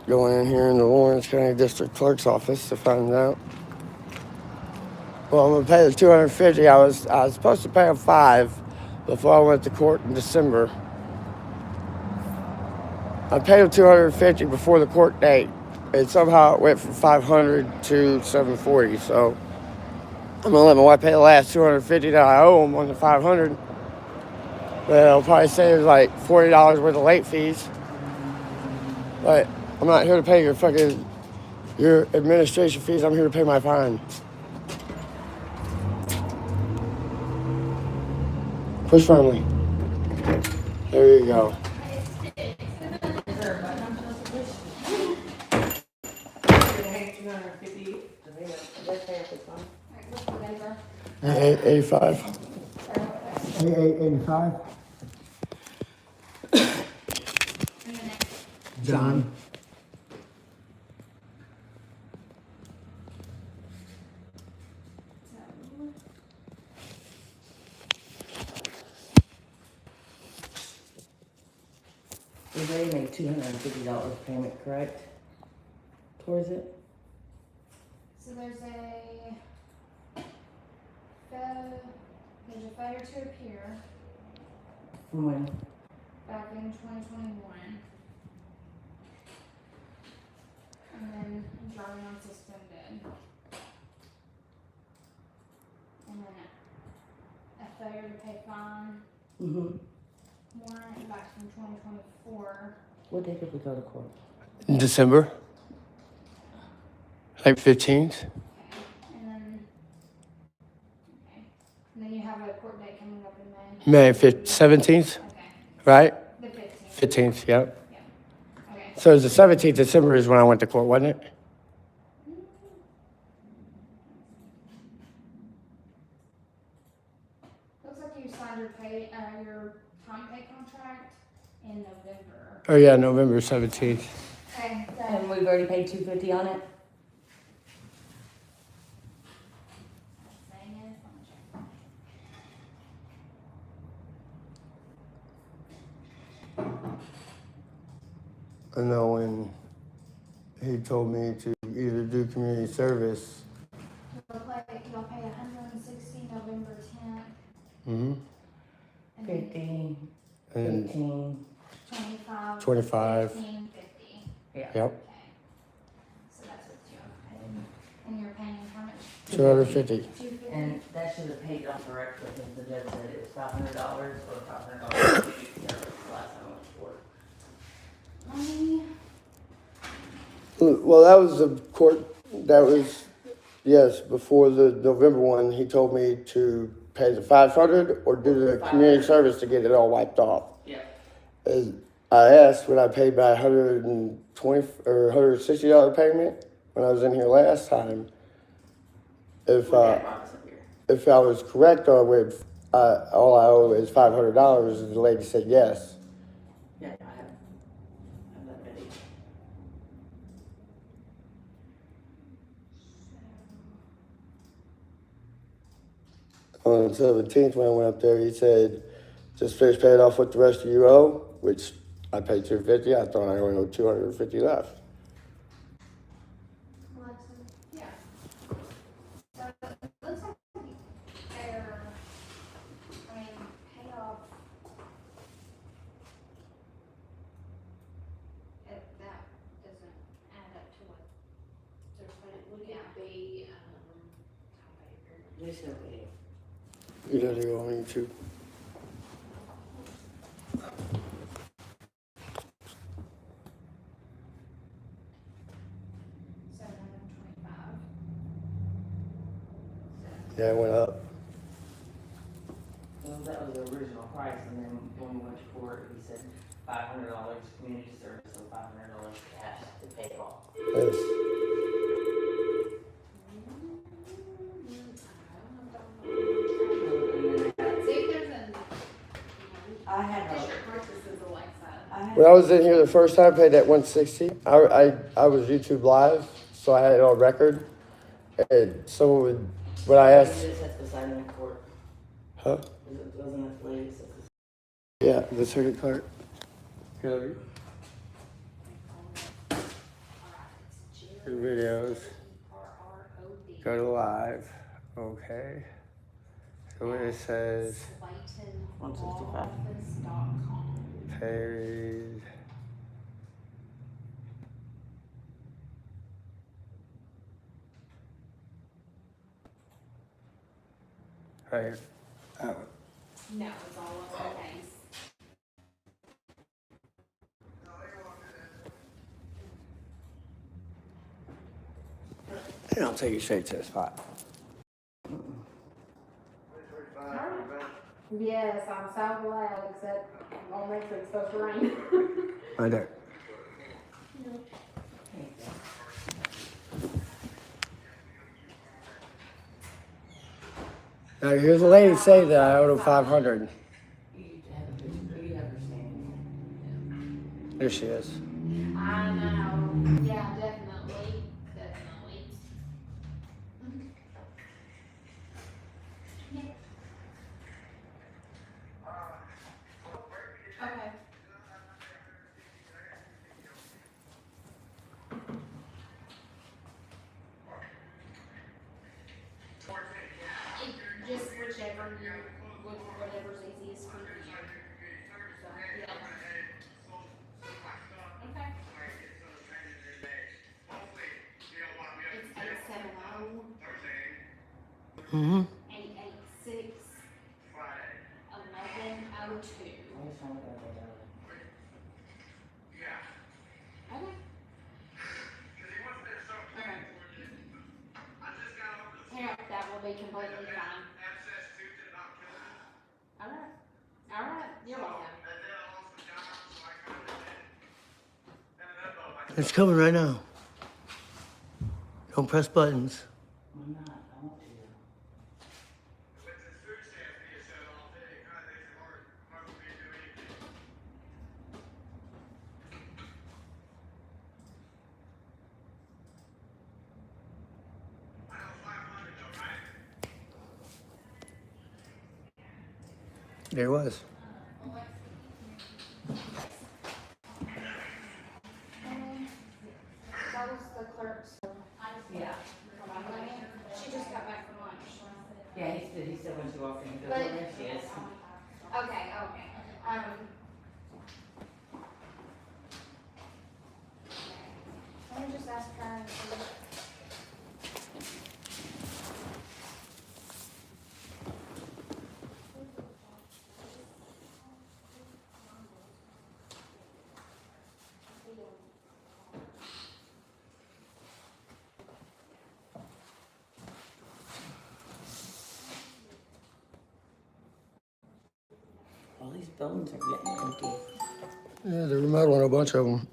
going in here in the Lawrence County District Clerk's office to find out. Well, I'm gonna pay the $250. I was supposed to pay him $5 before I went to court in December. I paid him $250 before the court date, and somehow it went from $500 to $740. So I'm gonna let my wife pay the last $250 that I owe him on the $500. But I'll probably say there's like $40 worth of late fees. But I'm not here to pay your administration fees. I'm here to pay my fine. Push firmly. There you go. $885. $885. John. We've already made $250 payment, correct? Towards it? So there's a failure to appear From when? back in 2021. And then driving on suspended. And then a failure to pay fine Mm-hmm. warrant back from 2024. What day did we go to court? In December. Like 15th. Okay. And then you have a court date coming up in May. May 17th, Okay. right? The 15th. 15th, yep. Yeah. Okay. So it was the 17th of December is when I went to court, wasn't it? Looks like you signed your time pay contract in November. Oh yeah, November 17th. Okay. And we've already paid $250 on it? Saying it, let me check. I know when he told me to either do community service. You'll pay $160 November 10th. Mm-hmm. And then 50, And 15. 25. 25. 15, 50. Yeah. Yep. Okay. So that's what you have paid. And you're paying how much? 250. 250. And that should have paid off correctly because the judge said it was $500 or $500. Last time I went to court. Money. Well, that was the court. That was, yes, before the November one. He told me to pay the 500 or do the community service to get it all wiped off. Yeah. As I asked, would I pay by $120 or $160 payment when I was in here last time? If I was correct, or with all I owe is $500, and the lady said yes. Yeah, I have that ready. On the 17th, when I went up there, he said, just finish paying off what the rest of you owe, which I paid $250. I thought I only owed $250 left. Alexa. Yeah. So it looks like they're, paid off. That doesn't add up to what they're spending. Would it be, They should be. You gotta go on YouTube. $725? Yeah, it went up. Well, that was the original price, and then when we went to court, he said $500 community service and $500 cash to pay it off. Yes. See if there's a I had district purchases Alexa. When I was in here the first time, I paid that $160. I was YouTube live, so I had it on record. And someone would, when I asked, You just have to sign in court. huh? Wasn't it the lady said this? Yeah, the circuit clerk. Hillary. Two videos. RROD. Go to live. Okay. So it says SlaytonLawOffice.com. paid. Right here. That one. No, it's all lowercase. And I'll take you straight to the spot. Yes, I'm so glad, except on next week's supposed to rain. Right there. Now here's a lady say that I owed him 500. There she is. I know, yeah, definitely. Okay. Just whichever you, whatever's easiest for you. So, yeah. Okay. It's 870 Mm-hmm. 886 1102. Okay. Yeah, that will be completely fine. Alright, you're welcome. It's coming right now. Don't press buttons. I'm not, I want to. There it was. That was the clerk's. Yeah. She just got back from lunch. Yeah, he said when she walked in, he goes, But- oh, there she is. Okay. Let me just ask her. and see. All these bones are getting empty. Yeah, they're remodeling a bunch of them.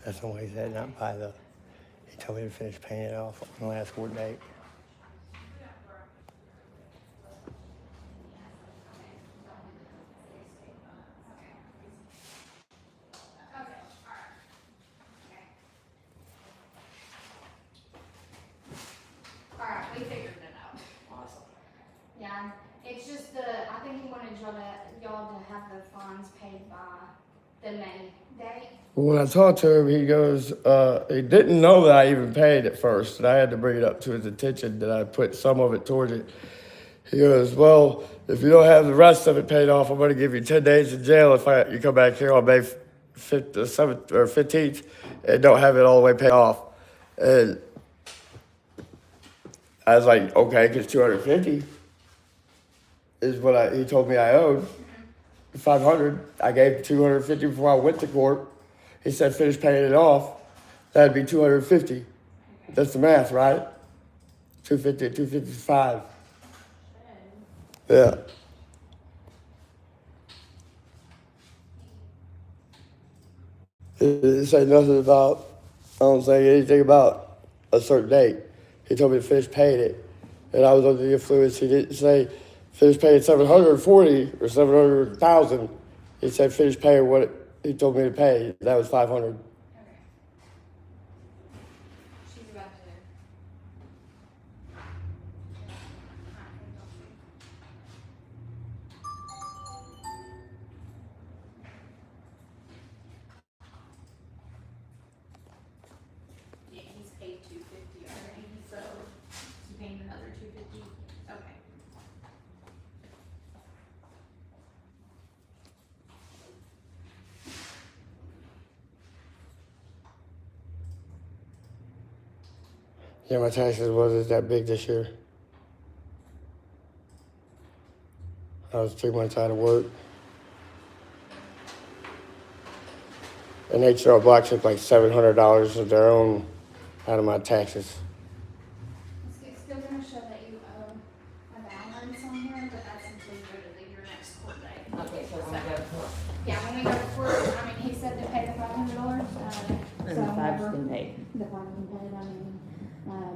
That's the way he said, not by the. He told me to finish painting it off on the last court date. Alright, we figured it out. Awesome. Yeah, it's just I think he wanted y'all to have the funds paid by the May date. Well, when I talked to him, he goes, he didn't know that I even paid at first, and I had to bring it up to his attention that I put some of it towards it. He goes, well, if you don't have the rest of it paid off, I'm going to give you 10 days in jail if you come back here on May 7th or 15th and don't have it all the way paid off. And I was like, okay, because 250 is what he told me I owed. 500. I gave 250 before I went to court. He said finish paying it off. That'd be 250. That's the math, right? 250, 255. Yeah. He didn't say nothing about, I don't say anything about a certain date. He told me to finish paying it. And I was under the influence. He didn't say finish paying 740 or 700,000. He said finish paying what he told me to pay. That was 500. Okay. She's about to. Yeah, he's paid $250 already, so he's paying another $250. Okay. Yeah, my taxes wasn't that big this year. I was 3 months out of work. And H.R. Block took like $700 of their own out of my taxes. It's still gonna show that you owe a balance on here, but that's until you go to your next court date. Okay, so when we go to court, Yeah, when we go to court, I mean, he said to pay the $500, and so the five's whenever been paid. the five been paid, I mean,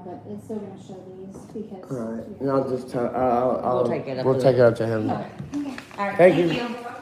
but it's still gonna show these because. All right. And I'll just tell, We'll take it up we'll to take them. it up to him. Okay, okay. All right, Thank you. You're welcome.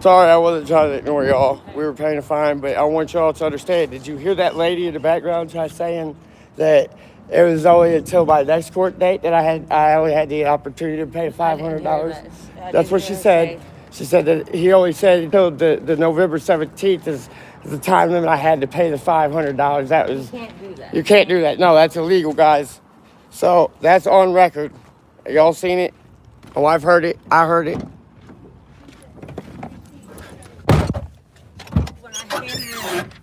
Sorry, I wasn't trying to ignore y'all. We were paying a fine, but I want y'all to understand. Did you hear that lady in the background try saying that it was only until my next court date that I only had the opportunity to pay $500? That's what she said. She said that he only said until the November 17th is the time limit I had to pay the $500. That You was, can't do that. you can't do that. No, that's illegal, guys. So that's on record. Y'all seen it? My wife heard it. I heard it.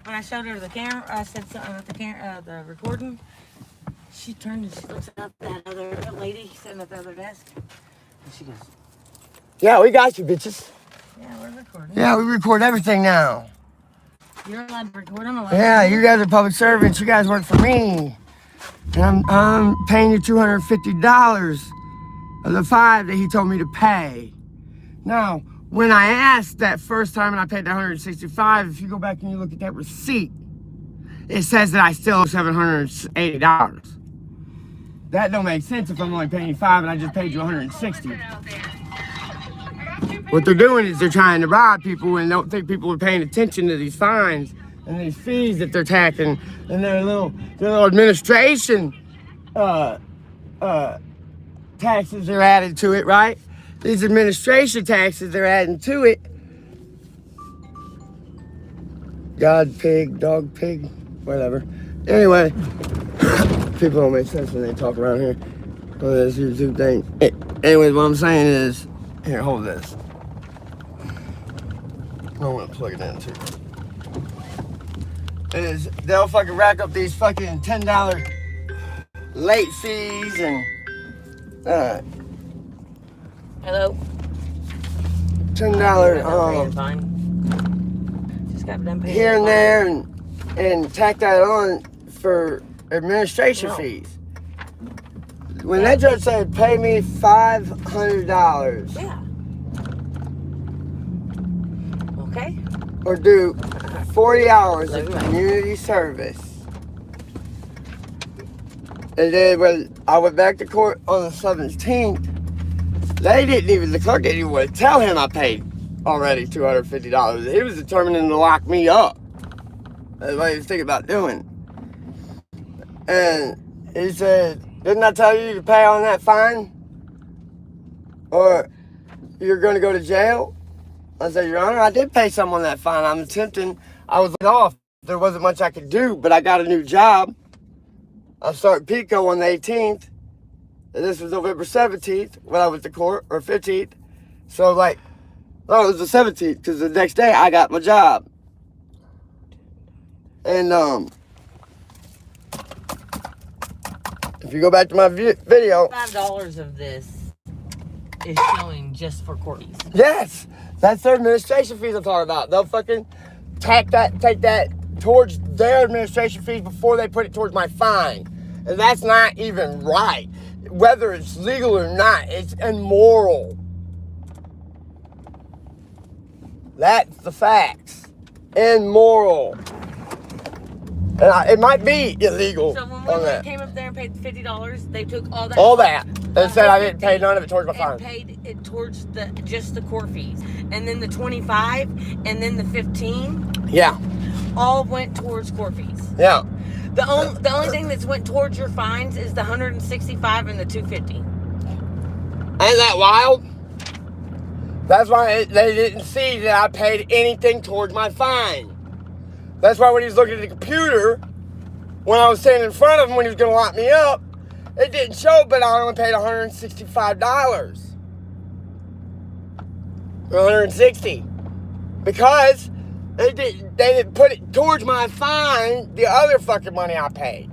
When I showed her the camera, I said something with the recording. She turned and she looks at that other lady sitting at the other desk, and she goes, Yeah, we got you, bitches. "Yeah, we're recording. Yeah, we record everything now. You're allowed to record. I'm allowed." Yeah, to you guys are public servants. You guys work for me. And I'm paying you $250 of the $5 that he told me to pay. Now, when I asked that first time and I paid the $165, if you go back and you look at that receipt, it says that I still owe $780. That don't make sense if I'm only paying you $5 and I just paid you $160. What they're doing is they're trying to rob people and don't think people are paying attention to these fines and these fees that they're tacking and their little administration taxes are added to it, right? These administration taxes they're adding to it. God, pig, dog, pig, whatever. Anyway, people don't make sense when they talk around here on this YouTube thing. Anyways, what I'm saying is, here, hold this. I want to plug it in too. Is they'll fucking rack up these fucking $10 late fees and Hello. $10 Fine. Just got done paying. here and the there and tack that on for administration No. fees. When that judge said pay me $500 fine. Yeah. Okay. or do 40 hours of Right. community service. And then when I went back to court on the 17th, the clerk didn't even want to tell him I paid already $250. He was determining to lock me up. That's what he was thinking about doing. And he said, didn't I tell you to pay on that fine? Or you're going to go to jail? I said, Your Honor, I did pay some on that fine. I'm attempting. I was laid off. There wasn't much I could do, but I got a new job. I started PICO on the 18th. And this was November 17th when I went to court, or 15th. So, no, it was the 17th, because the next day I got my job. And, If you go back to my video, $5 of this is showing just for court fees. yes, that's their administration fees I'm talking about. They'll fucking take that towards their administration fees before they put it towards my fine. And that's not even right. Whether it's legal or not, it's immoral. That's the facts. Immoral. And it might be illegal. So when on we that. came up there and paid $50, they took all that. All that. And said I didn't pay none of it towards my fine. And paid it towards just the court fees. And then the 25 and then the 15 Yeah. all went towards court fees. Yeah. The only thing that's went towards your fines is the 165 and the 250. Ain't that wild? That's why they didn't see that I paid anything towards my fine. That's why when he was looking at the computer, when I was standing in front of him when he was going to lock me up, it didn't show, but I only paid $165. Or $160. Because they didn't put it towards my fine, the other fucking money I paid.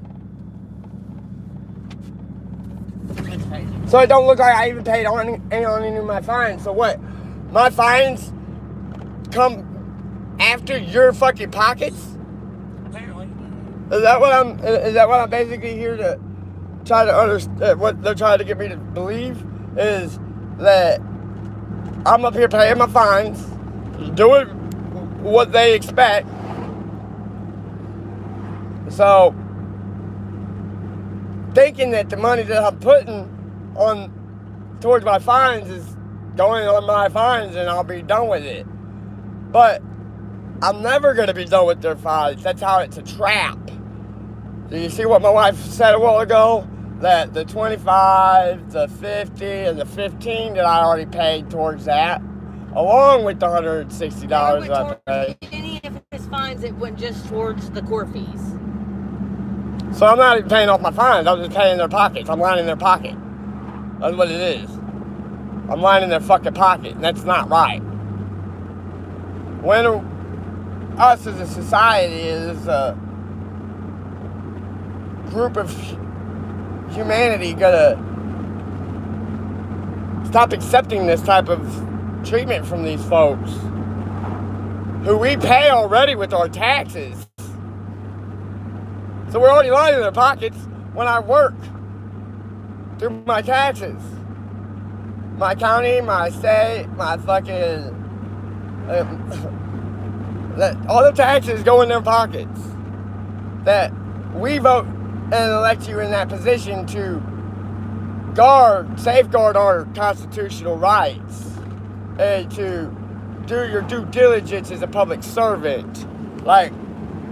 So it don't look like I even paid on any of my fines. So what? My fines come after your fucking pockets? Apparently. Is that what I'm basically here to try to understand? What they're trying to get me to believe is that I'm up here paying my fines, doing what they expect. So thinking that the money that I'm putting on towards my fines is going on my fines and I'll be done with it. But I'm never going to be done with their fines. That's how it's a trap. Do you see what my wife said a while ago? That the 25, the 50, and the 15 that I already paid towards that, along with the $160 I paid. Any of his fines, it went just towards the court fees. So I'm not even paying off my fines. I'm just paying their pockets. I'm lining their pocket. That's what it is. I'm lining their fucking pocket, and that's not right. When us as a society, as a group of humanity, gonna stop accepting this type of treatment from these folks who we pay already with our taxes? So we're already lining their pockets when I work through my taxes. My county, my state, my fucking... all the taxes go in their pockets. That we vote and elect you in that position to safeguard our constitutional rights. And to do your due diligence as a public servant. Like,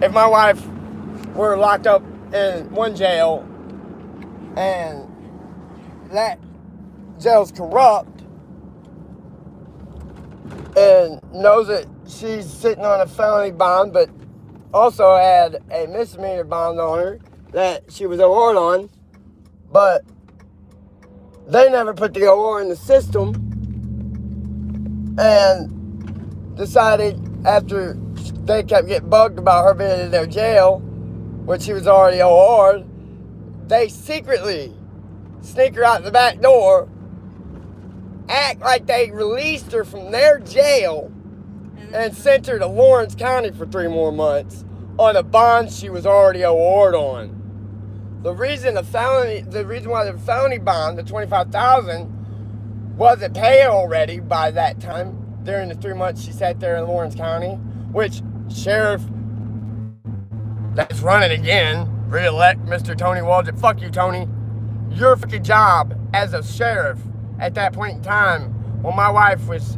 if my wife were locked up in one jail and that jail's corrupt and knows that she's sitting on a felony bond but also had a misdemeanor bond on her that she was OR'd on, but they never put the OR in the system and decided after they kept getting bugged about her being in their jail when she was already OR'd, they secretly sneak her out the back door, act like they released her from their jail, and sent her to Lawrence County for 3 more months on a bond she was already OR'd on. The reason why the felony bond, the $25,000, wasn't paid already by that time during the 3 months she sat there in Lawrence County, which sheriff that's running again, re-elect Mr. Tony Waldron. Fuck you, Tony. Your fucking job as a sheriff at that point in time when my wife was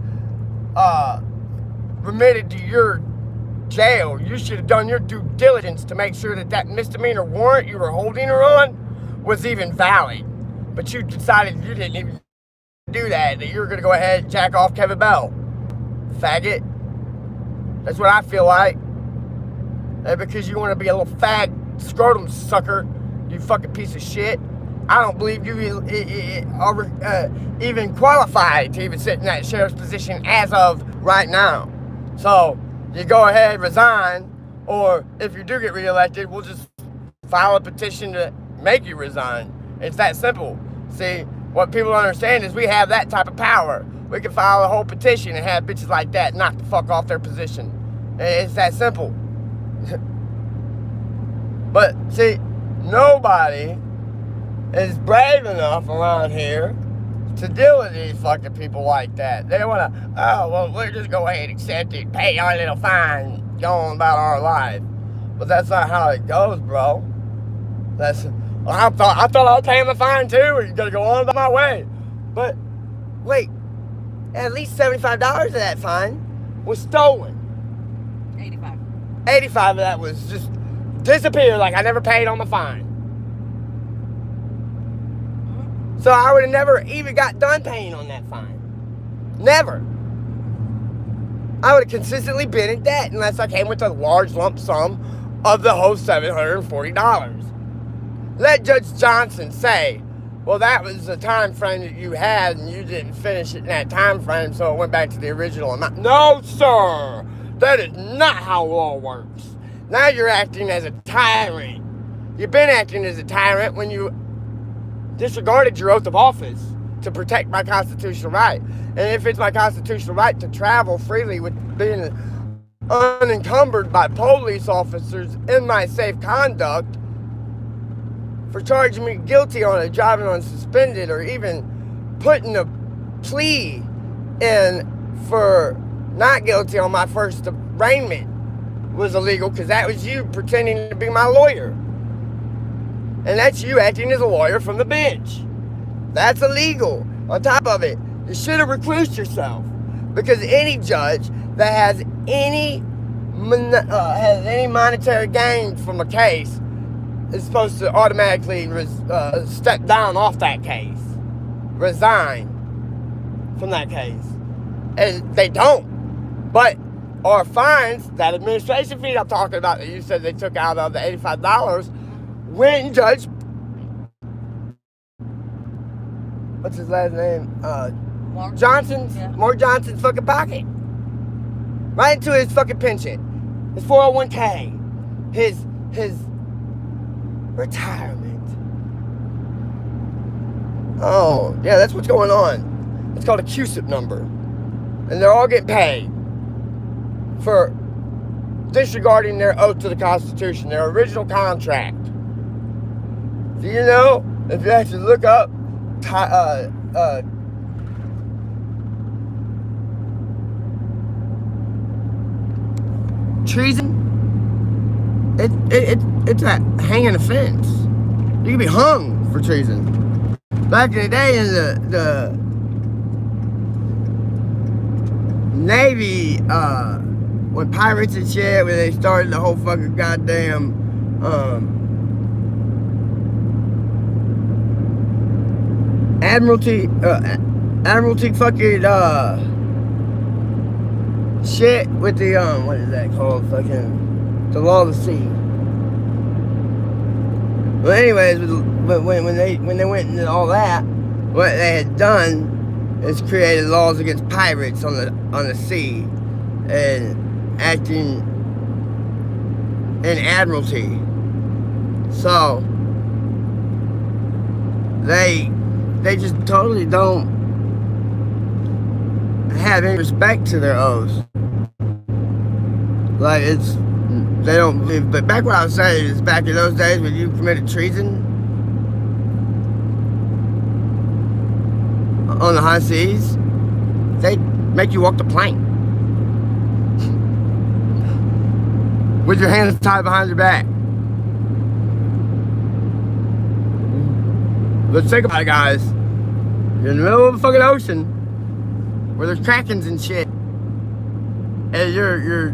remitted to your jail, you should have done your due diligence to make sure that that misdemeanor warrant you were holding her on was even valid. But you decided you didn't even do that you were going to go ahead and jack off Kevin Bell. Faggot. That's what I feel like. And because you want to be a little fag scrotum sucker, you fucking piece of shit, I don't believe you are even qualified to even sit in that sheriff's position as of right now. So, you go ahead, resign, or if you do get reelected, we'll just file a petition to make you resign. It's that simple. See, what people don't understand is we have that type of power. We can file a whole petition and have bitches like that knock the fuck off their position. It's that simple. But see, nobody is brave enough around here to deal with these fucking people like that. They want to, oh, well, we'll just go ahead and accept it, pay our little fine, go on about our life. But that's not how it goes, bro. I thought I was paying the fine too, or you gotta go on about my way. But wait, at least $75 of that fine was stolen. 85. 85 of that was just disappeared, like I never paid on the fine. So I would have never even got done paying on that fine. Never. I would have consistently been in debt unless I came with a large lump sum of the whole $740. Let Judge Johnson say, well, that was the time frame that you had and you didn't finish it in that time frame, so it went back to the original amount. No, sir. That is not how law works. Now you're acting as a tyrant. You've been acting as a tyrant when you disregarded your oath of office to protect my constitutional right. And if it's my constitutional right to travel freely with being unencumbered by police officers in my safe conduct, for charging me guilty on a driving on suspended, or even putting a plea in for not guilty on my first arraignment was illegal, because that was you pretending to be my lawyer. And that's you acting as a lawyer from the bench. That's illegal. On top of it, you should have reclused yourself, because any judge that has any monetary gain from a case is supposed to automatically step down off that case, resign from that case, and they don't. But our fines, that administration fee I'm talking about that you said they took out of the $85, when Judge, what's his last name? Mark Johnson's, yeah. Mark Johnson's fucking pocket, right into his fucking pension, his 401k, his retirement. Oh, yeah, that's what's going on. It's called a CUSIP number. And they're all getting paid for disregarding their oath to the Constitution, their original contract. Do you know, if you actually look up treason, it's a hanging offense. You can be hung for treason. Back in the day in the Navy, when pirates and shit, when they started the whole fucking goddamn Admiralty fucking shit with the what is that called? Fucking the law of the sea. Well, anyways, when they went into all that, what they had done is created laws against pirates on the sea and acting in admiralty. So they just totally don't have any respect to their oaths. Like they don't. But back what I was saying is, back in those days when you committed treason on the high seas, they make you walk the plank with your hands tied behind your back. Let's think about it, guys. You're in the middle of the fucking ocean where there's krakens and shit, and your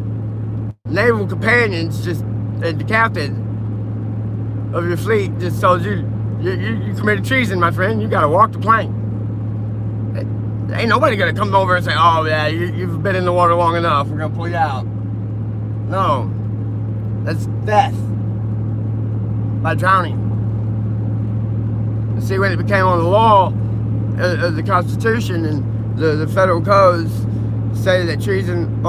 naval companions and the captain of your fleet just told you committed treason, my friend. You gotta walk the plank. Ain't nobody gonna come over and say, oh yeah, you've been in the water long enough, we're gonna pull you out. No. That's death by drowning. See, when it became on the law of the Constitution and the federal codes say that treason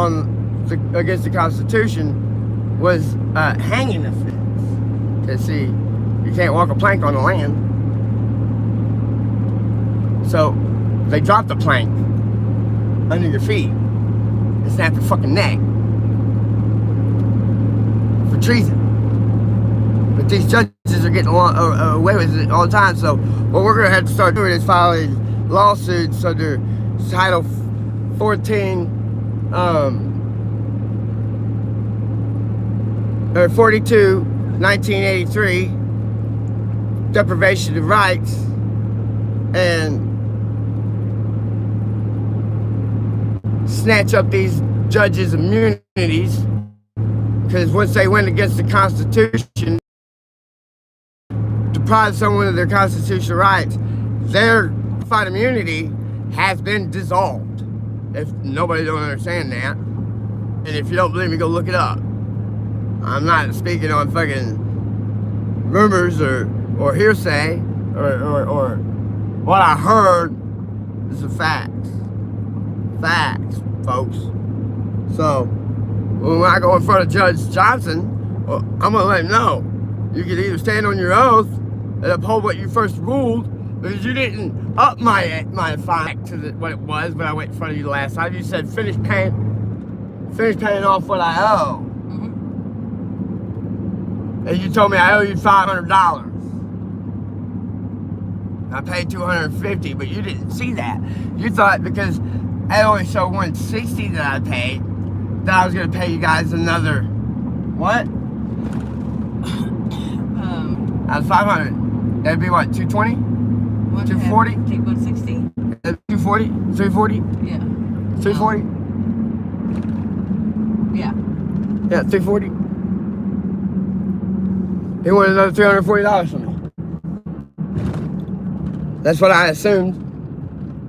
against the Constitution was hanging offense. Cause see, you can't walk a plank on the land. So they dropped the plank under your feet and snapped your fucking neck for treason. But these judges are getting away with it all the time. So what we're gonna have to start doing is filing lawsuits under Title 14, or 42, 1983, deprivation of rights, and snatch up these judges' immunities, because once they went against the Constitution, deprive someone of their constitutional rights, their qualified immunity has been dissolved. If nobody don't understand that, and if you don't believe me, go look it up. I'm not speaking on fucking rumors or hearsay or what I heard. Is the facts. Facts, folks. So when I go in front of Judge Johnson, well, I'm gonna let him know. You can either stand on your oath and uphold what you first ruled, because you didn't up my fine to what it was when I went in front of you the last time. You said finish paying off what I owe. And you told me I owe you $500. I paid $250, but you didn't see that. You thought because I only showed $160 that I paid, that I was gonna pay you guys another what? That was $500. That'd be what? $220? $240? Take 160. $240? $340? Yeah. $340? Yeah. Yeah, $340. He wanted another $340 from me. That's what I assumed.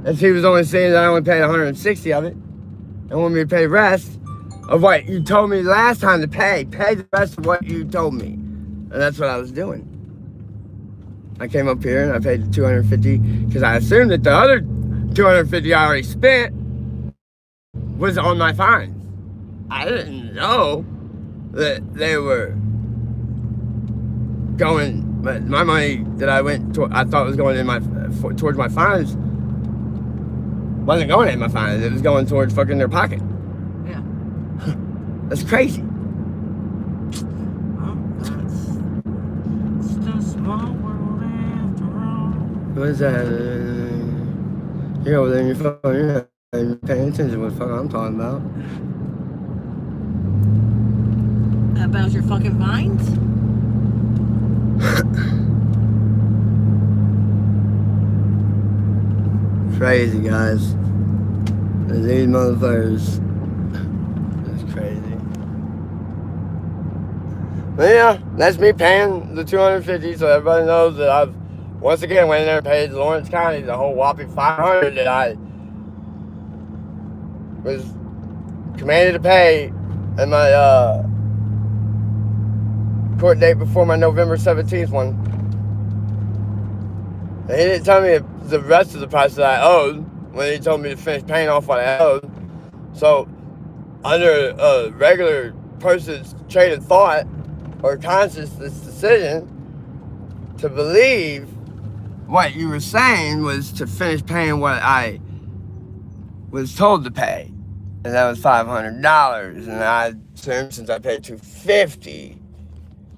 If he was only saying that I only paid $160 of it, and wanted me to pay the rest of what you told me last time to pay. Pay the rest of what you told me. And that's what I was doing. I came up here and I paid the $250 because I assumed that the other $250 I already spent was on my fines. I didn't know that they were going, but my money that I thought was going in towards my fines wasn't going in my fines. It was going towards fucking their pocket. Yeah. That's crazy. Well, that's still a small world after all. What is that? You're over there on your phone. You're not even paying attention to what the fuck I'm talking about. About your fucking vines? Crazy, guys. These motherfuckers. That's crazy. But yeah, that's me paying the $250, so everybody knows that I've once again went in there and paid Lawrence County the whole whopping $500 that I was commanded to pay at my court date before my November 17th one. And he didn't tell me the rest of the price that I owed when he told me to finish paying off what I owed. So, under a regular person's train of thought or consciousness decision, to believe what you were saying was to finish paying what I was told to pay. And that was $500. And I assumed since I paid $250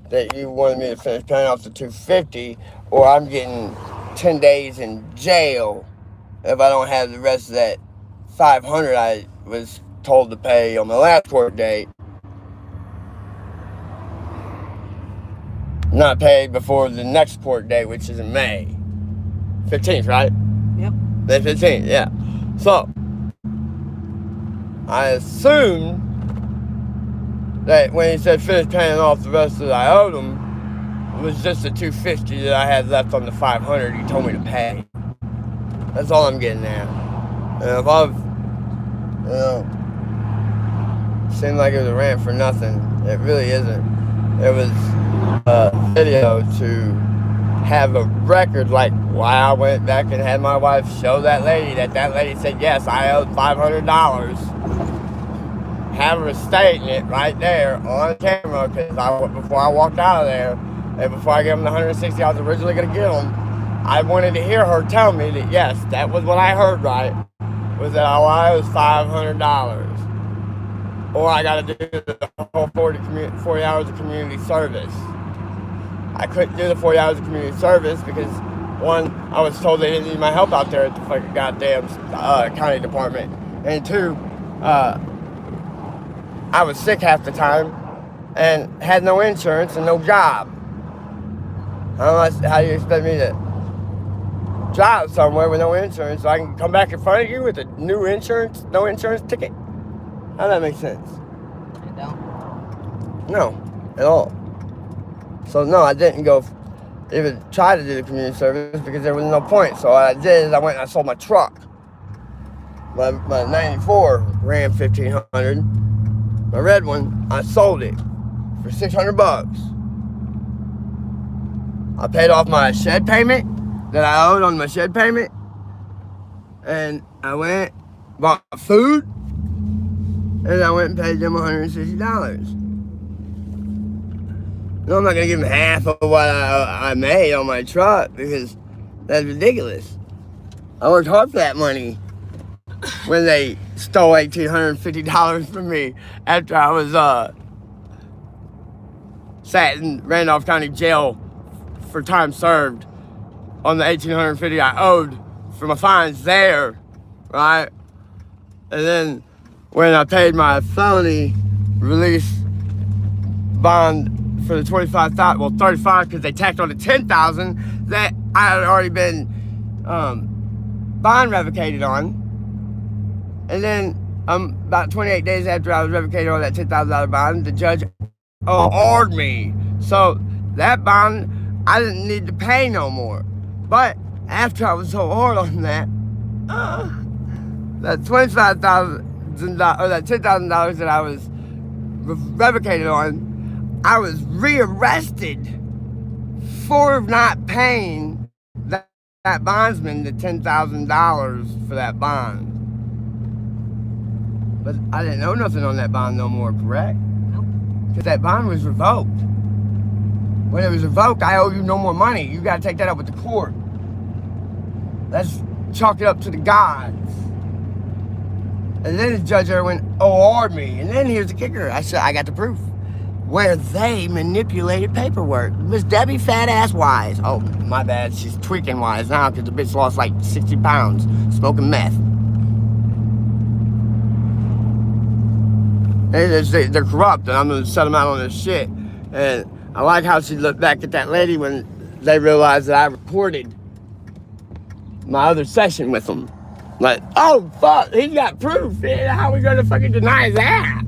that you wanted me to finish paying off the $250, or I'm getting 10 days in jail if I don't have the rest of that $500 I was told to pay on my last court date. Not paid before the next court date, which is in May 15th, right? Yep. May 15th, yeah. So, I assumed that when he said finish paying off the rest that I owed him, it was just the $250 that I had left on the $500 he told me to pay. That's all I'm getting at. And if I've, seemed like it was a rant for nothing, it really isn't. It was a video to have a record, like why I went back and had my wife show that lady said, yes, I owed $500. Have her stating it right there on camera, because before I walked out of there, and before I gave him the $160 I was originally going to give him, I wanted to hear her tell me that, yes, that was what I heard right, was that all I was $500. Or I got to do the whole 40 hours of community service. I couldn't do the 40 hours of community service because, one, I was told they didn't need my help out there at the fucking goddamn county department. And two, I was sick half the time and had no insurance and no job. How do you expect me to drive somewhere with no insurance so I can come back in front of you with a no insurance ticket? How does that make sense? I don't. No, at all. So no, I didn't go even try to do the community service because there was no point. So what I did is I went and I sold my truck. My 94 Ram 1500. My red one, I sold it for $600. I paid off my shed payment that I owed on my shed payment. And I went, bought food, and I went and paid them $160. No, I'm not gonna give them half of what I made on my truck because that's ridiculous. I worked hard for that money when they stole $1,850 from me after I was sat in Randolph County Jail for time served on the $1,850 I owed for my fines there, right? And then when I paid my felony release bond for the 35,000, well, 35 because they tacked on the 10,000 that I had already been bond revocated on. And then about 28 days after I was revocated on that $10,000 bond, the judge awarded me. So that bond, I didn't need to pay no more. But after I was so hard on that $25,000 or that $10,000 that I was revocated on, I was rearrested for not paying that bondsman the $10,000 for that bond. But I didn't owe nothing on that bond no more, correct? Nope. Because that bond was revoked. When it was revoked, I owe you no more money. You got to take that up with the court. Let's chalk it up to the gods. And then the judge went, award me. And then here's the kicker. I said, I got the proof. Where they manipulated paperwork. Miss Debbie Fat Ass Wise. Oh, my bad. She's tweaking Wise now because the bitch lost like 60 pounds smoking meth. They're corrupt, and I'm going to set them out on this shit. And I like how she looked back at that lady when they realized that I recorded my other session with them. Like, oh, fuck, he's got proof. How are we going to fucking deny that?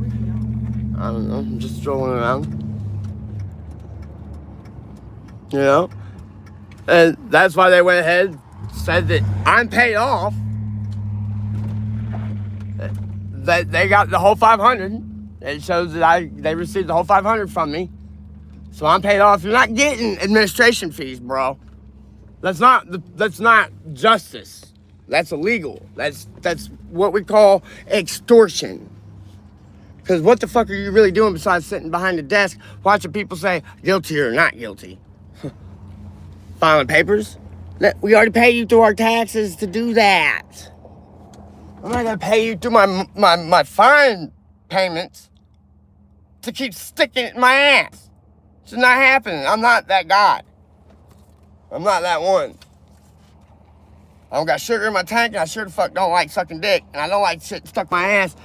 I don't know, I'm just strolling around. You know? And that's why they went ahead, said that I'm paid off. That they got the whole 500. It shows that they received the whole 500 from me. So I'm paid off. You're not getting administration fees, bro. That's not justice. That's illegal. That's what we call extortion. Because what the fuck are you really doing besides sitting behind the desk watching people say guilty or not guilty? Filing papers? We already pay you through our taxes to do that. I'm not going to pay you through my fine payments to keep sticking it in my ass. It's not happening. I'm not that guy. I'm not that one. I don't got sugar in my tank, and I sure the fuck don't like sucking dick, and I don't like shit stuck in my ass.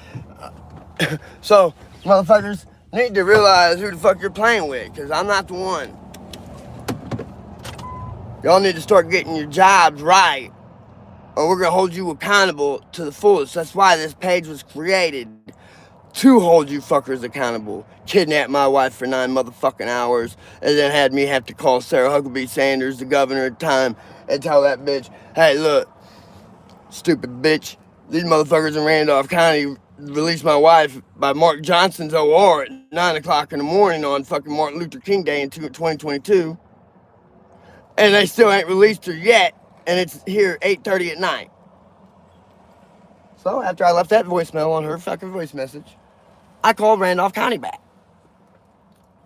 So, motherfuckers need to realize who the fuck you're playing with, because I'm not the one. Y'all need to start getting your jobs right, or we're going to hold you accountable to the fullest. That's why this page was created, to hold you fuckers accountable. Kidnapped my wife for 9 motherfucking hours, and then had me have to call Sarah Huckabee Sanders, the governor at the time, and tell that bitch, hey, look, stupid bitch, these motherfuckers in Randolph County released my wife by Mark Johnson's OR at 9 o'clock in the morning on fucking Martin Luther King Day in 2022. And they still ain't released her yet, and it's here 8:30 at night. So after I left that voicemail on her fucking voice message, I called Randolph County back.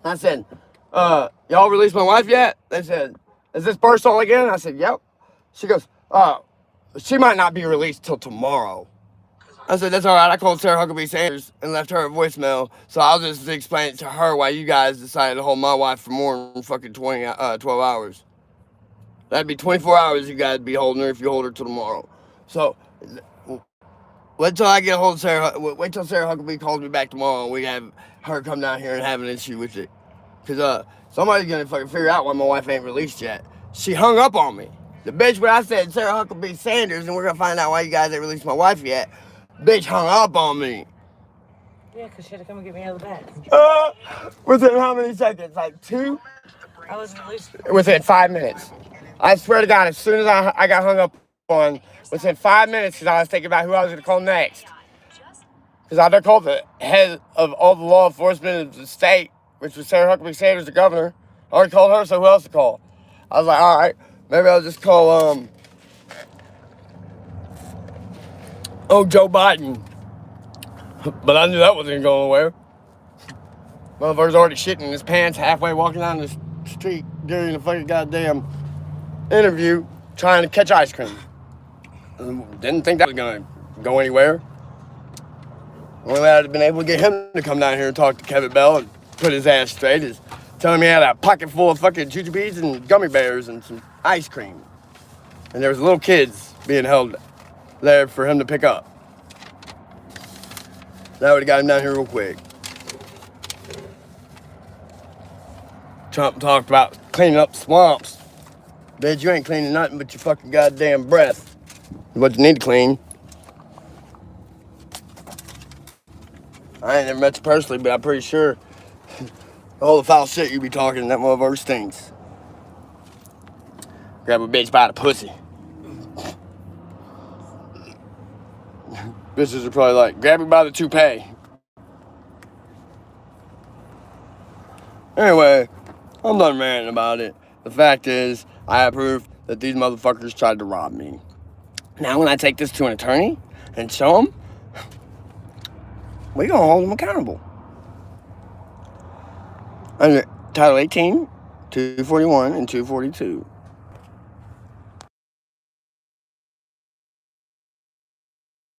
I said, y'all released my wife yet? They said, is this personal again? I said, yep. She goes, she might not be released till tomorrow. I said, that's all right. I called Sarah Huckabee Sanders and left her a voicemail, so I'll just explain it to her why you guys decided to hold my wife for more than fucking 12 hours. That'd be 24 hours you guys be holding her if you hold her till tomorrow. So, wait till I get a hold of Sarah. Wait till Sarah Huckabee calls me back tomorrow and we have her come down here and have an issue with it. Because somebody's going to fucking figure out why my wife ain't released yet. She hung up on me. The bitch, when I said Sarah Huckabee Sanders and we're going to find out why you guys ain't released my wife yet, bitch hung up on me. Yeah, because she had to come and get me out of the bed. Within how many seconds? Like 2? I was released. Within 5 minutes. I swear to God, as soon as I got hung up on, within 5 minutes, because I was thinking about who I was going to call next. Because I done called the head of all the law enforcement of the state, which was Sarah Huckabee Sanders, the governor. I already called her, so who else to call? I was like, all right, maybe I'll just call, Joe Biden. But I knew that wasn't going nowhere. Motherfucker's already shitting in his pants halfway walking down the street during the fucking goddamn interview trying to catch ice cream. Didn't think that was gonna go anywhere. Only way I'd have been able to get him to come down here and talk to Kevin Bell and put his ass straight is telling me he had a pocket full of fucking jujubes and gummy bears and some ice cream. And there was little kids being held there for him to pick up. That would have got him down here real quick. Trump talked about cleaning up swamps. Bitch, you ain't cleaning nothing but your fucking goddamn breath. What you need to clean. I ain't never met you personally, but I'm pretty sure all the foul shit you be talking, that motherfucker stinks. Grab a bitch by the pussy. Bitches are probably like, grab me by the toupee. Anyway, I'm done ranting about it. The fact is, I have proof that these motherfuckers tried to rob me. Now when I take this to an attorney and show him, we gonna hold them accountable. Under Title 18, 241, and 242.